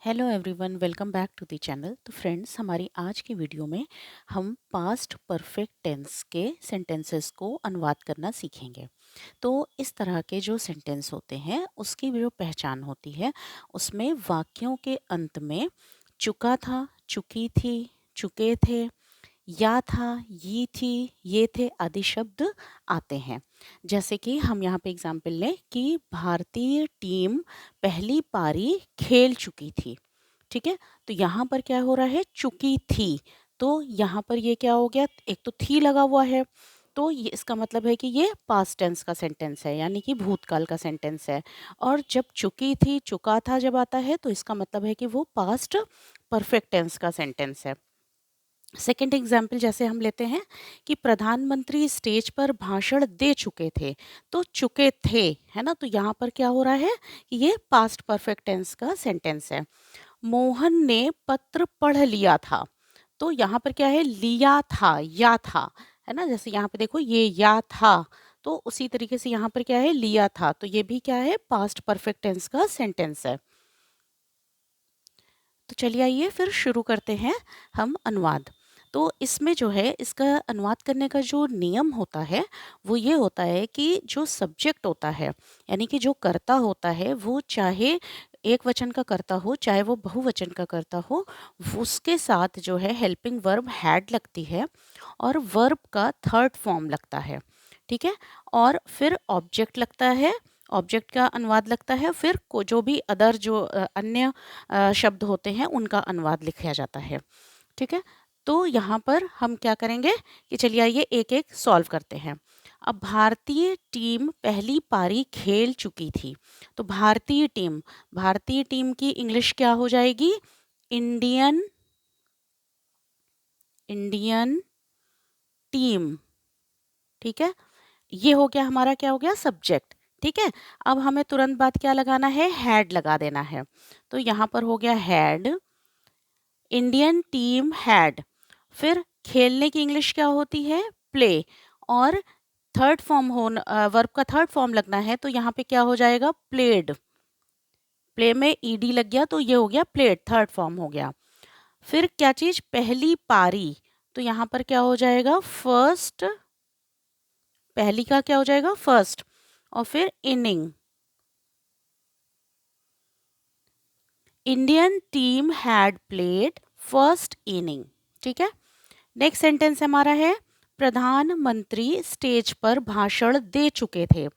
Hello everyone, welcome back to the channel. तो friends, हमारी आज की वीडियो में हम पास्ट परफेक्ट टेंस के सेंटेंसेस को अनुवाद करना सीखेंगे। तो इस तरह के जो सेंटेंस होते हैं उसकी जो पहचान होती है, उसमें वाक्यों के अंत में चुका था, चुकी थी, चुके थे, या था, ये थी, ये थे आदि शब्द आते हैं। जैसे कि हम यहाँ पे एग्जाम्पल लें कि भारतीय टीम पहली पारी खेल चुकी थी। ठीक है, तो यहाँ पर क्या हो रहा है, चुकी थी। तो यहाँ पर ये क्या हो गया, एक तो थी लगा हुआ है, तो ये इसका मतलब है कि ये पास्ट टेंस का सेंटेंस है, यानी कि भूतकाल का सेंटेंस है। और जब चुकी थी, चुका था जब आता है तो इसका मतलब है कि वो पास्ट परफेक्ट टेंस का सेंटेंस है। सेकेंड एग्जाम्पल जैसे हम लेते हैं कि प्रधानमंत्री स्टेज पर भाषण दे चुके थे, तो चुके थे, है ना। तो यहाँ पर क्या हो रहा है कि ये पास्ट परफेक्ट टेंस का सेंटेंस है। मोहन ने पत्र पढ़ लिया था, तो यहाँ पर क्या है, लिया था, या था, है ना। जैसे यहाँ पे देखो ये या था, तो उसी तरीके से यहाँ पर क्या है, लिया था, तो ये भी क्या है, पास्ट परफेक्ट टेंस का सेंटेंस है। तो चलिए आइए फिर शुरू करते हैं हम अनुवाद। तो इसमें जो है, इसका अनुवाद करने का जो नियम होता है वो ये होता है कि जो सब्जेक्ट होता है, यानी कि जो कर्ता होता है, वो चाहे एक वचन का कर्ता हो चाहे वो बहुवचन का कर्ता हो, उसके साथ जो है हेल्पिंग वर्ब हैड लगती है और वर्ब का थर्ड फॉर्म लगता है। ठीक है, और फिर ऑब्जेक्ट लगता है, ऑब्जेक्ट का अनुवाद लगता है, फिर को जो भी अदर जो अन्य शब्द होते हैं उनका अनुवाद लिखा जाता है। ठीक है, तो यहाँ पर हम क्या करेंगे कि चलिए आइए एक एक सॉल्व करते हैं। अब भारतीय टीम पहली पारी खेल चुकी थी, तो भारतीय टीम की इंग्लिश क्या हो जाएगी, इंडियन इंडियन टीम। ठीक है, ये हो गया हमारा, क्या हो गया, सब्जेक्ट। ठीक है, अब हमें तुरंत बाद क्या लगाना है, हैड लगा देना है। तो यहाँ पर हो गया हैड, इंडियन टीम हैड। फिर खेलने की इंग्लिश क्या होती है, प्ले। और थर्ड फॉर्म हो, वर्ब का थर्ड फॉर्म लगना है, तो यहाँ पे क्या हो जाएगा, प्लेड। प्ले में ईडी लग गया तो ये हो गया प्लेड, थर्ड फॉर्म हो गया। फिर क्या चीज, पहली पारी, तो यहाँ पर क्या हो जाएगा, फर्स्ट। पहली का क्या हो जाएगा, फर्स्ट। और फिर inning, Indian team had played first inning. ठीक है, नेक्स्ट सेंटेंस हमारा है, प्रधानमंत्री स्टेज पर भाषण दे चुके थे।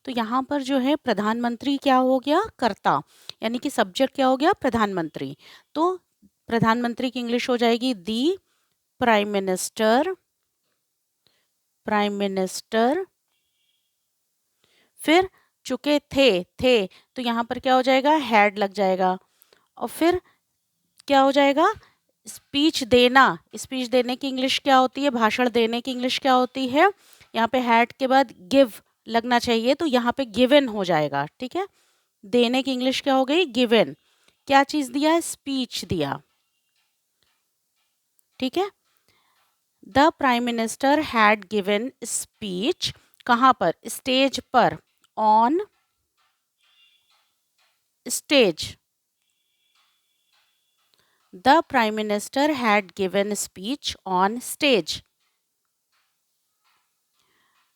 तो यहाँ पर जो है प्रधानमंत्री क्या हो गया, कर्ता, यानी कि सब्जेक्ट क्या हो गया, प्रधानमंत्री। तो प्रधानमंत्री की इंग्लिश हो जाएगी दी प्राइम मिनिस्टर, प्राइम मिनिस्टर। फिर चुके थे, तो यहाँ पर क्या हो जाएगा, हैड लग जाएगा। और फिर क्या हो जाएगा, स्पीच देना। स्पीच देने की इंग्लिश क्या होती है, भाषण देने की इंग्लिश क्या होती है, यहाँ पे हैड के बाद गिव लगना चाहिए, तो यहाँ पे गिवन हो जाएगा। ठीक है, देने की इंग्लिश क्या हो गई, गिवन। क्या चीज दिया, स्पीच दिया। ठीक है, the prime minister had given speech, कहाँ पर, स्टेज पर, on stage. The prime minister had given speech on stage.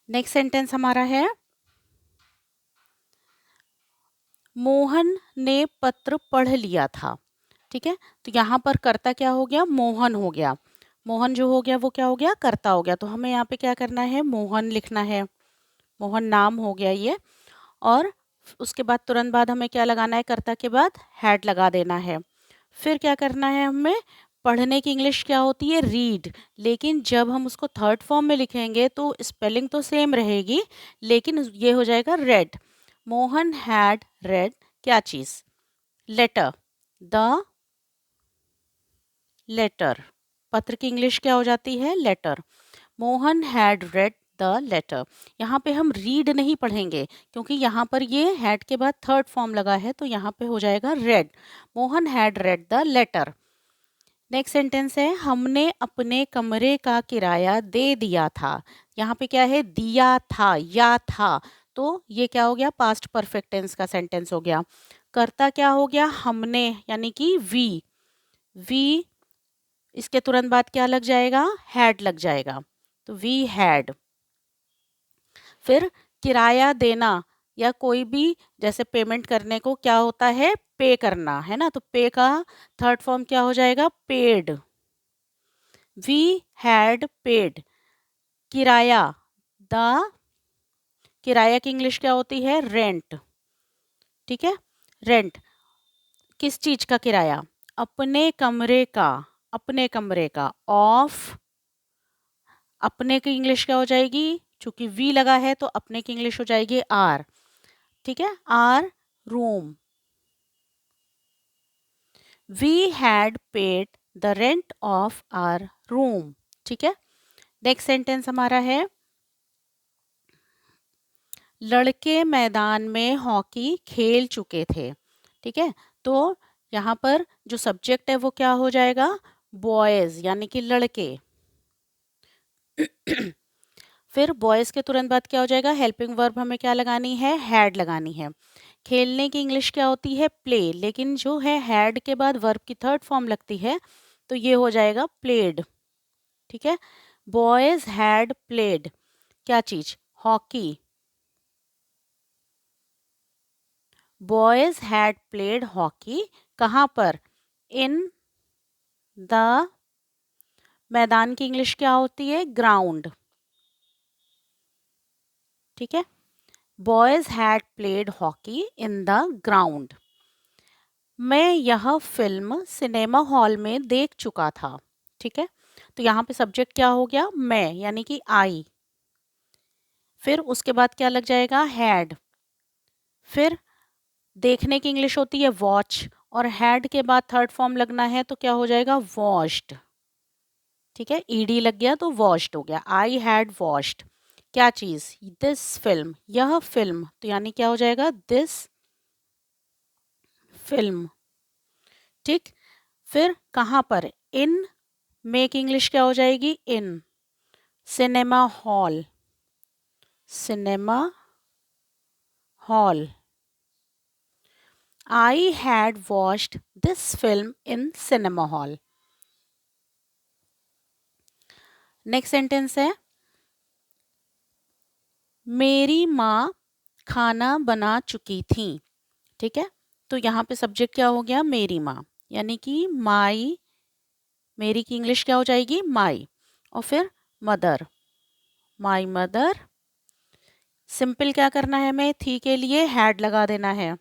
Next sentence हमारा है, मोहन ने पत्र पढ़ लिया था। ठीक है, तो यहाँ पर कर्ता क्या हो गया, मोहन हो गया। मोहन जो हो गया वो क्या हो गया, कर्ता हो गया। तो हमें यहाँ पे क्या करना है, मोहन लिखना है, मोहन नाम हो गया ये। और उसके बाद तुरंत बाद हमें क्या लगाना है, कर्ता के बाद हैड लगा देना है। फिर क्या करना है हमें, पढ़ने की इंग्लिश क्या होती है, रीड। लेकिन जब हम उसको थर्ड फॉर्म में लिखेंगे तो स्पेलिंग तो सेम रहेगी, लेकिन ये हो जाएगा रेड। मोहन हैड रेड क्या चीज, लेटर, द लेटर। पत्र की इंग्लिश क्या हो जाती है, letter. Mohan had read the letter. यहाँ पे हम रीड नहीं पढ़ेंगे, क्योंकि यहाँ पर ये हैड के बाद थर्ड फॉर्म लगा है, तो यहाँ पे हो जाएगा read. Mohan had read the letter. Next sentence है, हमने अपने कमरे का किराया दे दिया था। यहाँ पे क्या है, दिया था, या था, तो ये क्या हो गया, पास्ट परफेक्ट टेंस का सेंटेंस हो गया। करता क्या हो गया, हमने, यानी कि वी, इसके तुरंत बाद क्या लग जाएगा, हैड लग जाएगा, तो वी हैड। फिर किराया देना या कोई भी जैसे पेमेंट करने को क्या होता है, पे करना है ना, तो पे का थर्ड फॉर्म क्या हो जाएगा, पेड। We had paid. किराया, द, किराया की इंग्लिश क्या होती है, रेंट। ठीक है, रेंट, किस चीज का किराया, अपने कमरे का, अपने कमरे का। ऑफ, अपने की इंग्लिश क्या हो जाएगी, चूंकि वी लगा है तो अपने की इंग्लिश हो जाएगी आर। ठीक है, our room. We had paid the rent of our room. ठीक है, नेक्स्ट सेंटेंस हमारा है, लड़के मैदान में हॉकी खेल चुके थे। ठीक है, तो यहाँ पर जो सब्जेक्ट है वो क्या हो जाएगा, बॉयज, यानी कि लड़के। फिर बॉयज के तुरंत बाद क्या हो जाएगा, हेल्पिंग वर्ब हमें क्या लगानी है, हैड लगानी है। खेलने की इंग्लिश क्या होती है, प्ले, लेकिन जो है हैड के बाद वर्ब की थर्ड फॉर्म लगती है, तो ये हो जाएगा प्लेड। ठीक है, बॉयज हैड प्लेड, क्या चीज, hockey. Boys had played hockey, कहाँ पर, इन द, मैदान की इंग्लिश क्या होती है, ग्राउंड। ठीक है, boys had played hockey in the ground. मैं यह फिल्म सिनेमा हॉल में देख चुका था। ठीक है, तो यहाँ पे सब्जेक्ट क्या हो गया, मैं, यानी कि आई। फिर उसके बाद क्या लग जाएगा, हैड। फिर देखने की इंग्लिश होती है वॉच, और हैड के बाद थर्ड फॉर्म लगना है तो क्या हो जाएगा, वॉश्ड। ठीक है, ईडी लग गया तो वॉश्ड हो गया, आई हैड वॉश्ड, क्या चीज, दिस फिल्म, यह फिल्म, तो यानी क्या हो जाएगा, दिस फिल्म। ठीक, फिर कहाँ पर, इन, में की इंग्लिश क्या हो जाएगी, in cinema hall, cinema hall. I had watched this film in cinema hall. Next sentence है, मेरी माँ खाना बना चुकी थी। ठीक है, तो यहाँ पे सब्जेक्ट क्या हो गया, मेरी माँ, यानी कि माई, मेरी की इंग्लिश क्या हो जाएगी, माई, और फिर मदर, माई मदर। सिंपल क्या करना है, हमें थी के लिए हैड लगा देना है,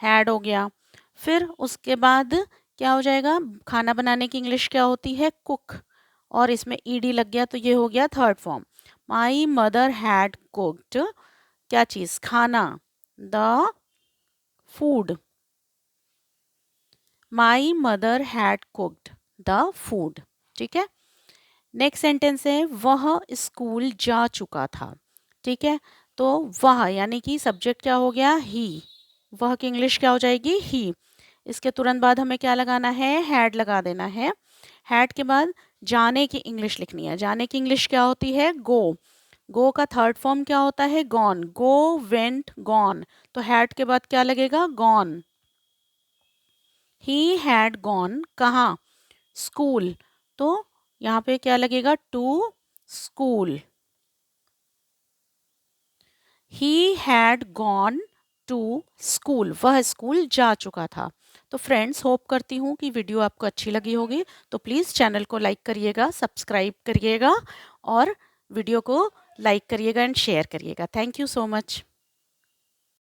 हैड हो गया। फिर उसके बाद क्या हो जाएगा, खाना बनाने की इंग्लिश क्या होती है, कुक, और इसमें ईडी लग गया तो ये हो गया third form, my mother had cooked, क्या चीज, खाना, the food. My mother had cooked the food. ठीक है, नेक्स्ट सेंटेंस है, वह स्कूल जा चुका था। ठीक है, तो वह यानी कि सब्जेक्ट क्या हो गया, ही, वह की इंग्लिश क्या हो जाएगी, ही। इसके तुरंत बाद हमें क्या लगाना है, हैड लगा देना है। हैड के बाद जाने की इंग्लिश लिखनी है, जाने की इंग्लिश क्या होती है, गो, गो का थर्ड फॉर्म क्या होता है, गॉन, गो वेंट गॉन, तो हैड के बाद क्या लगेगा, गॉन। ही हैड गॉन, कहाँ, स्कूल, तो यहाँ पे क्या लगेगा, to school. He had gone to school, वह स्कूल जा चुका था। तो फ्रेंड्स, होप करती हूँ कि वीडियो आपको अच्छी लगी होगी, तो प्लीज़ चैनल को लाइक करिएगा, सब्सक्राइब करिएगा, और वीडियो को लाइक करिएगा एंड शेयर करिएगा। Thank you so much.